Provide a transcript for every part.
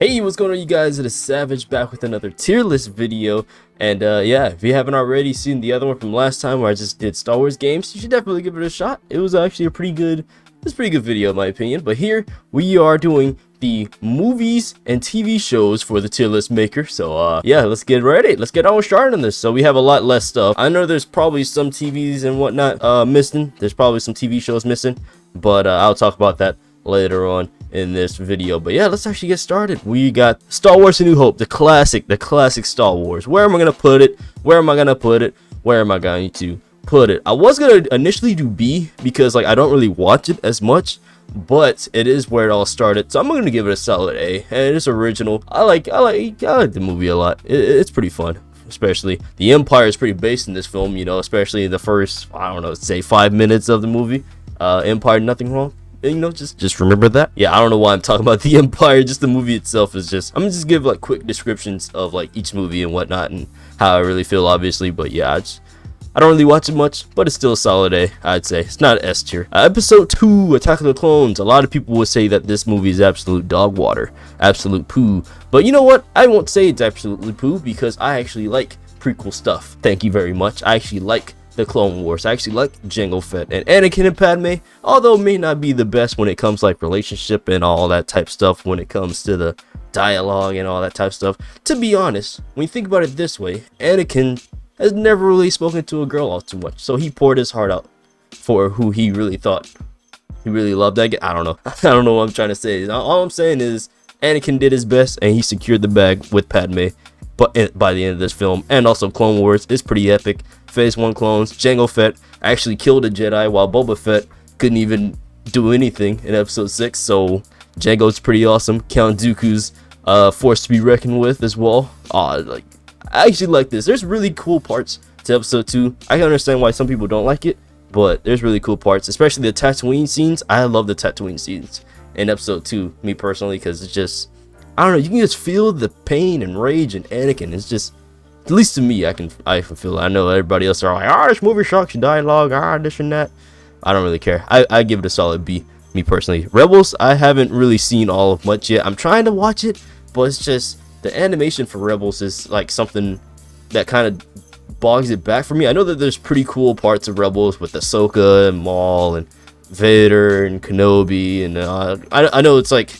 Hey, what's going on, you guys? It is Savage back with another tier list video. And yeah, if you haven't already seen the other one from last time where I just did Star Wars games, you should definitely give it a shot. It was actually a pretty good video in my opinion. But here we are doing the movies and TV shows for the tier list maker. So yeah, let's get ready. Let's get on started on this. So we have a lot less stuff. I know there's probably some TVs and whatnot missing. There's probably some TV shows missing, but I'll talk about that later on in this video. But yeah, let's actually get started. We got Star Wars: A New Hope, the classic Star Wars. Where am I gonna put it? Where am I going to put it? I was gonna initially do B because like I don't really watch it as much, but it is where it all started, so I'm gonna give it a solid A. And it's original. I like the movie a lot. It's pretty fun. Especially the Empire is pretty based in this film, you know, especially in the first, I don't know, say 5 minutes of the movie. Empire, nothing wrong. You know, just remember that. Yeah, I don't know why I'm talking about the Empire. Just the movie itself is just, I'm gonna just give like quick descriptions of like each movie and whatnot and how I really feel, obviously. But yeah, I don't really watch it much, but it's still a solid A, I'd say. It's not S tier. Episode 2, Attack of the Clones. A lot of people would say that this movie is absolute dog water, absolute poo. But you know what? I won't say it's absolutely poo because I actually like prequel stuff. Thank you very much. I actually like the Clone Wars. I actually like Jango Fett and Anakin and Padme, although it may not be the best when it comes like relationship and all that type stuff, when it comes to the dialogue and all that type stuff. To be honest, when you think about it this way, Anakin has never really spoken to a girl all too much, so he poured his heart out for who he really thought he really loved. I don't know. I don't know what I'm trying to say. All I'm saying is Anakin did his best and he secured the bag with Padme. But by the end of this film, and also Clone Wars is pretty epic. Phase 1 clones, Jango Fett actually killed a Jedi while Boba Fett couldn't even do anything in episode 6. So Jango's pretty awesome. Count Dooku's force to be reckoned with as well. Like, I actually like this. There's really cool parts to episode 2. I can understand why some people don't like it, but there's really cool parts, especially the Tatooine scenes. I love the Tatooine scenes in episode 2, me personally, because it's just, I don't know, you can just feel the pain and rage in Anakin. It's just, at least to me, I can feel it. I know everybody else are like, this movie sucks, dialogue, this and that. I don't really care. I give it a solid B, me personally. Rebels, I haven't really seen all of much yet. I'm trying to watch it, but it's just, the animation for Rebels is like something that kind of bogs it back for me. I know that there's pretty cool parts of Rebels with Ahsoka and Maul and Vader and Kenobi, and I know it's like,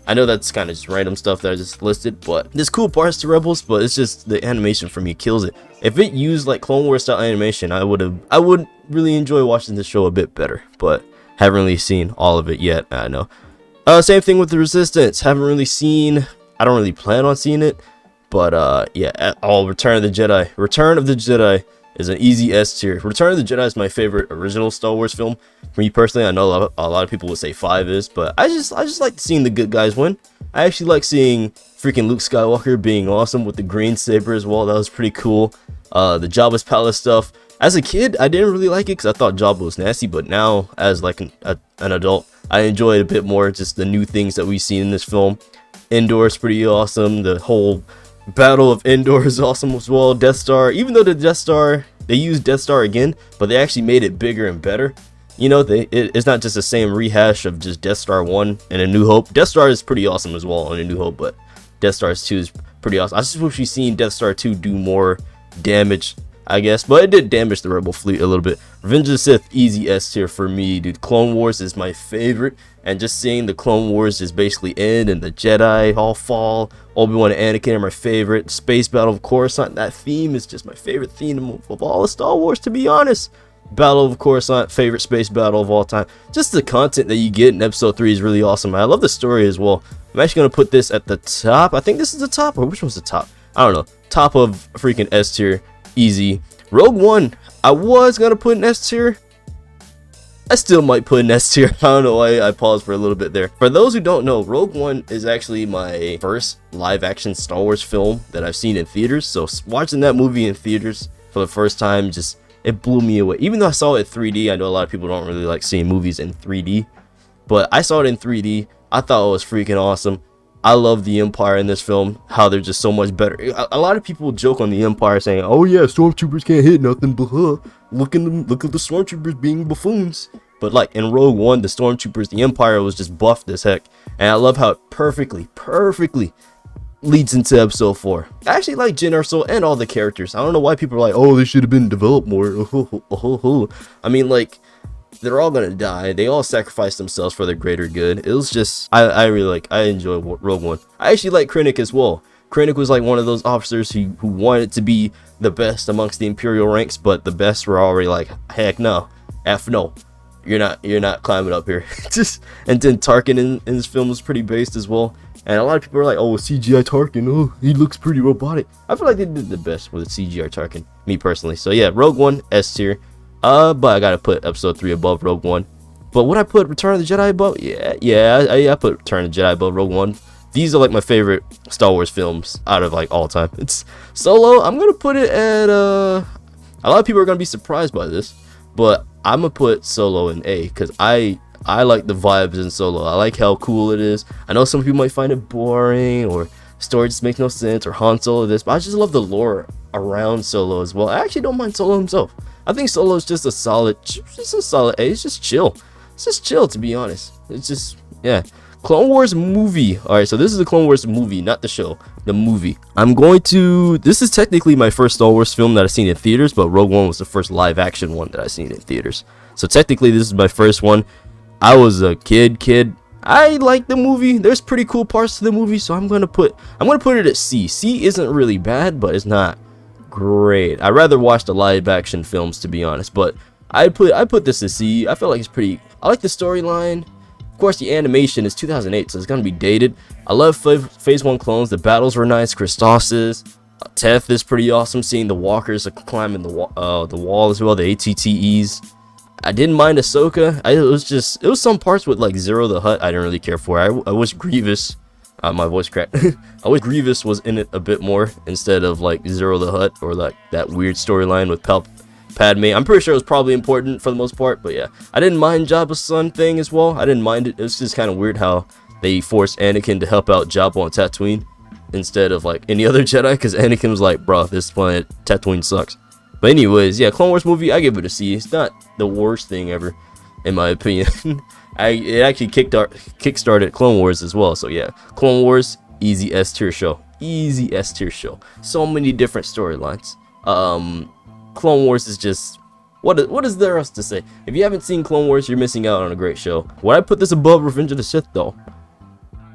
I know that's kind of just random stuff that I just listed, but there's cool parts to Rebels, but it's just the animation for me kills it. If it used like Clone Wars style animation, I would really enjoy watching the show a bit better, but haven't really seen all of it yet. I know. Same thing with the Resistance. Haven't really seen. I don't really plan on seeing it, but yeah. Return of the Jedi. Return of the Jedi is an easy S tier. Return of the Jedi is my favorite original Star Wars film. For me personally, I know a lot of people would say 5 is, but I just like seeing the good guys win. I actually like seeing freaking Luke Skywalker being awesome with the green saber as well. That was pretty cool. The Jabba's palace stuff. As a kid, I didn't really like it because I thought Jabba was nasty, but now as like an adult, I enjoy it a bit more. Just the new things that we've seen in this film. Endor is pretty awesome. The whole Battle of Endor is awesome as well. Death Star, even though the Death Star, they used Death Star again, but they actually made it bigger and better. You know, it's not just the same rehash of just Death Star 1 and A New Hope. Death Star is pretty awesome as well in A New Hope, but Death Star 2 is pretty awesome. I just wish we've seen Death Star 2 do more damage, I guess, but it did damage the Rebel fleet a little bit. Revenge of the Sith, easy S tier for me, dude. Clone Wars is my favorite, and just seeing the Clone Wars just basically end and the Jedi all fall. Obi-Wan and Anakin are my favorite. Space Battle of Coruscant, that theme is just my favorite theme of all of Star Wars, to be honest. Battle of Coruscant, favorite space battle of all time. Just the content that you get in episode 3 is really awesome. I love the story as well. I'm actually going to put this at the top. I think this is the top, or which one's the top? I don't know. Top of freaking S tier, easy. Rogue One, I was going to put an S tier. I still might put an S tier. I don't know why I paused for a little bit there. For those who don't know, Rogue One is actually my first live action Star Wars film that I've seen in theaters. So watching that movie in theaters for the first time, just, it blew me away. Even though I saw it 3D, I know a lot of people don't really like seeing movies in 3D, but I saw it in 3D. I thought it was freaking awesome. I love the Empire in this film, how they're just so much better. A lot of people joke on the Empire saying, oh yeah, stormtroopers can't hit nothing, but look at the stormtroopers being buffoons. but like in Rogue One, the stormtroopers, the Empire was just buffed as heck, and I love how it perfectly leads into episode 4. I actually like Jyn Erso and all the characters. I don't know why people are like, oh, they should have been developed more. I mean, like, they're all gonna die. They all sacrifice themselves for the greater good. It was just, I enjoy Rogue One. I actually like Krennic as well. Krennic was like one of those officers who wanted to be the best amongst the Imperial ranks, but the best were already like, heck no, no. You're not climbing up here. And then Tarkin in this film was pretty based as well. And a lot of people are like, oh, CGI Tarkin, oh, he looks pretty robotic. I feel like they did the best with CGI Tarkin, me personally. So yeah, Rogue One, S tier. But I gotta put episode 3 above Rogue One. But would I put Return of the Jedi above? Yeah, I put Return of the Jedi above Rogue One. These are like my favorite Star Wars films out of like all time. It's Solo, I'm gonna put it at a lot of people are gonna be surprised by this, but I'm gonna put Solo in A, because I like the vibes in Solo. I like how cool it is. I know some people might find it boring, or story just makes no sense, or Han Solo this, but I just love the lore around Solo as well. I actually don't mind Solo himself. I think Solo is just a solid A. It's just chill. It's just chill, to be honest. It's just, yeah. Clone Wars movie. Alright, so this is the Clone Wars movie, not the show. The movie. This is technically my first Star Wars film that I've seen in theaters, but Rogue One was the first live action one that I've seen in theaters. So technically this is my first one. I was a kid. I like the movie. There's pretty cool parts to the movie, so I'm gonna put it at C. C isn't really bad, but it's not great. I'd rather watch the live action films, to be honest, but I put this at C. I feel like it's pretty. I like the storyline. Of course, the animation is 2008, so it's gonna be dated. I love Phase 1 clones. The battles were nice. Christosis, Teth is pretty awesome. Seeing the walkers climbing the wall as well. The ATTEs. I didn't mind Ahsoka. It was some parts with like Zero the Hutt I didn't really care for. I wish Grievous, my voice cracked. I wish Grievous was in it a bit more instead of like Zero the Hutt, or like that weird storyline with Padme. I'm pretty sure it was probably important for the most part, but yeah. I didn't mind Jabba's son thing as well. I didn't mind it. It was just kind of weird how they forced Anakin to help out Jabba on Tatooine instead of like any other Jedi, because Anakin was like, bro, this planet Tatooine sucks. But anyways, yeah, Clone Wars movie, I give it a C. It's not the worst thing ever, in my opinion. It actually kickstarted Clone Wars as well. So yeah, Clone Wars, easy S tier show. Easy S tier show. So many different storylines. Clone Wars is just, what is there else to say? If you haven't seen Clone Wars, you're missing out on a great show. Would I put this above Revenge of the Sith though?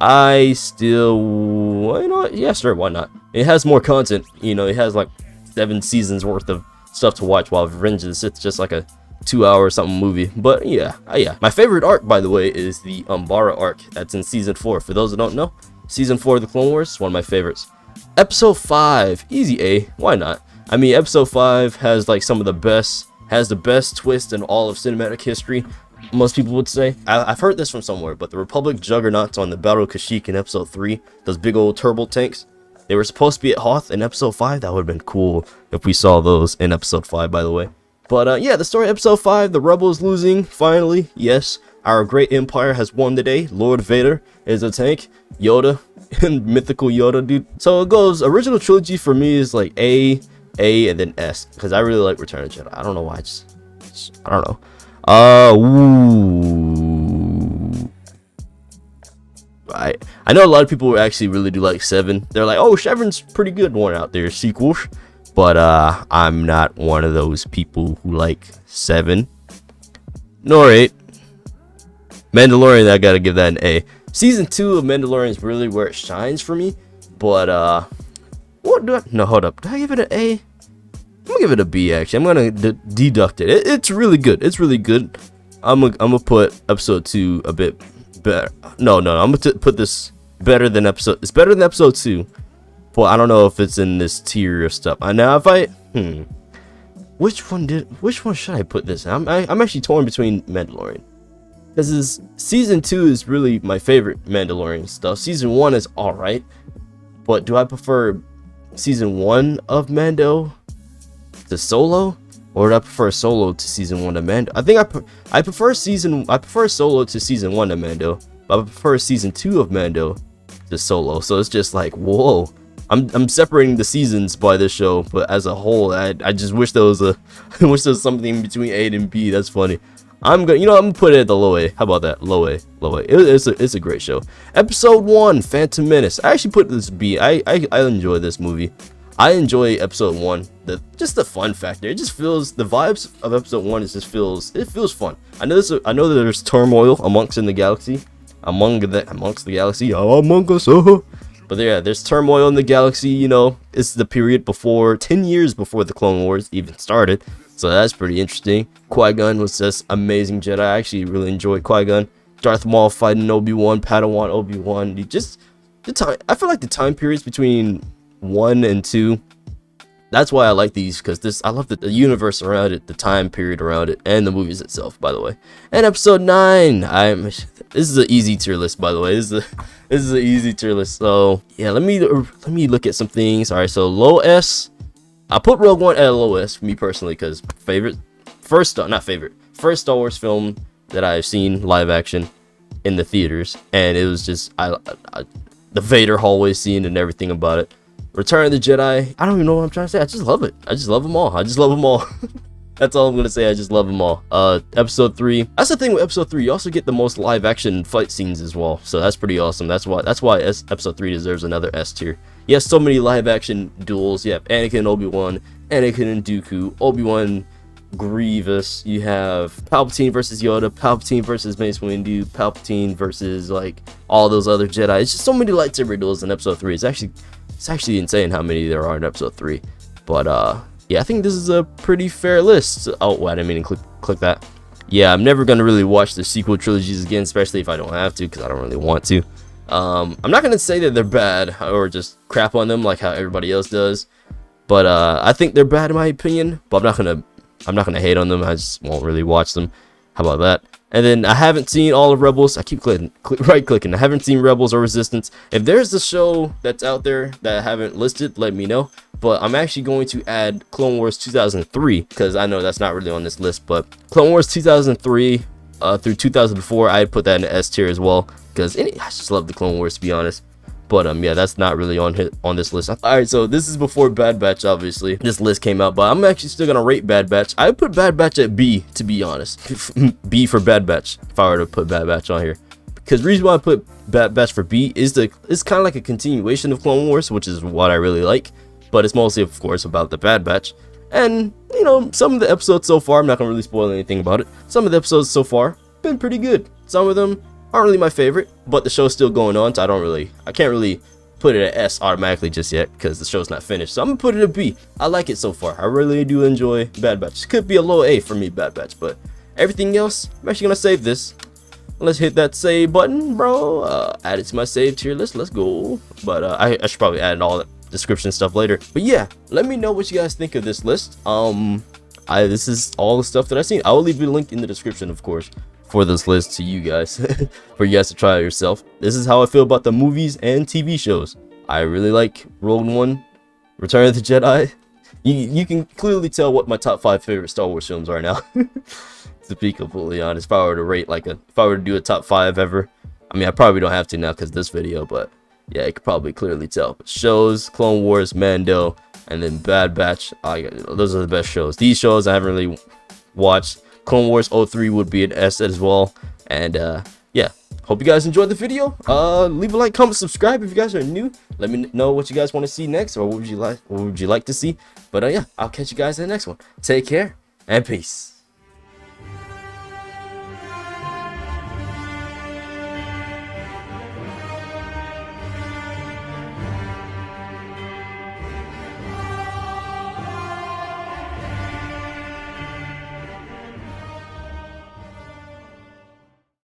I still, well, you know what? Yeah, sure, why not? It has more content. You know, it has like 7 seasons worth of stuff to watch, while Revenge of the Sith is just like a 2-hour something movie. But yeah, my favorite arc, by the way, is the Umbara arc. That's in season 4. For those that don't know, season 4 of the Clone Wars is one of my favorites. Episode 5, easy A. Why not? I mean, episode 5 has like some of the best, has the best twist in all of cinematic history, most people would say. I've heard this from somewhere, but the Republic juggernauts on the Battle of Kashyyyk in episode 3, those big old turbo tanks, they were supposed to be at Hoth in episode 5. That would have been cool if we saw those in episode 5, by the way. But yeah, the story of episode 5, the rebels losing, finally. Yes, our great empire has won the day. Lord Vader is a tank. Yoda, and mythical Yoda, dude. So it goes, original trilogy for me is like A, and then S, because I really like Return of the Jedi. I don't know why, I don't know. I know a lot of people actually really do like 7. They're like, oh, 7's pretty good one out there, sequels. But I'm not one of those people who like 7 nor 8. Mandalorian, I gotta give that an A. Season 2 of Mandalorian is really where it shines for me. But what do I, no, hold up, do I give it an A? I'm gonna give it a B, actually. I'm gonna deduct it. It's really good. It's really good. I'm gonna put episode 2 a bit better. No, I'm gonna put this better than episode. It's better than episode 2. But I don't know if it's in this tier of stuff. Now if I which one should I put this in? I'm actually torn between Mandalorian, because season 2 is really my favorite Mandalorian stuff. Season 1 is alright, but do I prefer season 1 of Mando to Solo, or do I prefer Solo to season 1 of Mando? I think I prefer Solo to season 1 of Mando, but I prefer season 2 of Mando to Solo. So it's just like, whoa. I'm separating the seasons by this show, but as a whole, I just wish there was something between A and B. That's funny. I'm gonna put it at the low A. How about that? Low A, low A. It's a great show. Episode 1, Phantom Menace. I actually put this B. I enjoy this movie. I enjoy episode 1. Just the fun factor. It just feels, the vibes of episode 1 it feels fun. I know that there's turmoil amongst the galaxy. Amongst the galaxy. Oh, among us. Oh. But yeah, there's turmoil in the galaxy, you know. It's the period before 10 years before the Clone Wars even started. So that's pretty interesting. Qui-Gon was just amazing Jedi. I actually really enjoyed Qui-Gon. Darth Maul fighting Obi-Wan, Padawan Obi-Wan. The time, I feel like the time periods between 1 and 2, that's why I like these, because I love the universe around it, the time period around it, and the movies itself, by the way. And episode 9, this is an easy tier list, by the way. This is an easy tier list. So yeah, let me look at some things. All right, so low S. I put Rogue One at a low S for me personally, because first Star Wars film that I've seen live action in the theaters, and it was just the Vader hallway scene and everything about it. Return of the Jedi, I don't even know what I'm trying to say. I just love it. I just love them all. I just love them all. That's all I'm gonna say. I just love them all. Episode 3. That's the thing with episode 3. You also get the most live action fight scenes as well. So that's pretty awesome. That's why episode 3 deserves another S tier. You have so many live action duels. You have Anakin and Obi-Wan, Anakin and Dooku, Obi-Wan Grievous. You have Palpatine versus Yoda, Palpatine versus Mace Windu, Palpatine versus like all those other Jedi. It's just so many lightsaber duels in episode 3. It's actually insane how many there are in episode 3. But yeah, I think this is a pretty fair list. Oh, well, I didn't mean to click that. Yeah, I'm never gonna really watch the sequel trilogies again, especially if I don't have to, because I don't really want to. I'm not gonna say that they're bad or just crap on them like how everybody else does, but I think they're bad in my opinion. But I'm not gonna hate on them. I just won't really watch them. How about that? And then I haven't seen all of Rebels. I keep right clicking. I haven't seen Rebels or Resistance. If there's a show that's out there that I haven't listed, let me know. But I'm actually going to add Clone Wars 2003, because I know that's not really on this list. But Clone Wars 2003 through 2004, I'd put that in the S tier as well, because I just love the Clone Wars, to be honest. But yeah, that's not really on this list. Alright, so this is before Bad Batch, obviously. This list came out, but I'm actually still gonna rate Bad Batch. I put Bad Batch at B, to be honest. B for Bad Batch, if I were to put Bad Batch on here. Because the reason why I put Bad Batch for B is it's kind of like a continuation of Clone Wars, which is what I really like. But it's mostly, of course, about the Bad Batch. And, you know, some of the episodes so far, I'm not gonna really spoil anything about it. Some of the episodes so far, been pretty good. Some of them aren't really my favorite, but the show's still going on, so I can't really put it at S automatically just yet, because the show's not finished. So I'm gonna put it at B. I like it so far. I really do enjoy Bad Batch. Could be a low A for me, Bad Batch, but everything else, I'm actually gonna save this. Let's hit that save button, bro. Add it to my save tier list. Let's go. But I should probably add all that description stuff later. But yeah, let me know what you guys think of this list. This is all the stuff that I've seen. I will leave a link in the description, of course, for this list to you guys, for you guys to try it yourself. This is how I feel about the movies and TV shows. I really like Rogue One, Return of the Jedi. You can clearly tell what my top 5 favorite Star Wars films are now. To be completely honest, if I were to rate if I were to do a top 5 ever, I mean, I probably don't have to now because this video, but yeah, you could probably clearly tell. But shows, Clone Wars, Mando, and then Bad Batch. Those are the best shows. These shows I haven't really watched. Clone Wars 03 would be an S as well. And yeah, hope you guys enjoyed the video. Leave a like, comment, subscribe if you guys are new. Let me know what you guys want to see next, or what would you like to see. But yeah, I'll catch you guys in the next one. Take care and peace.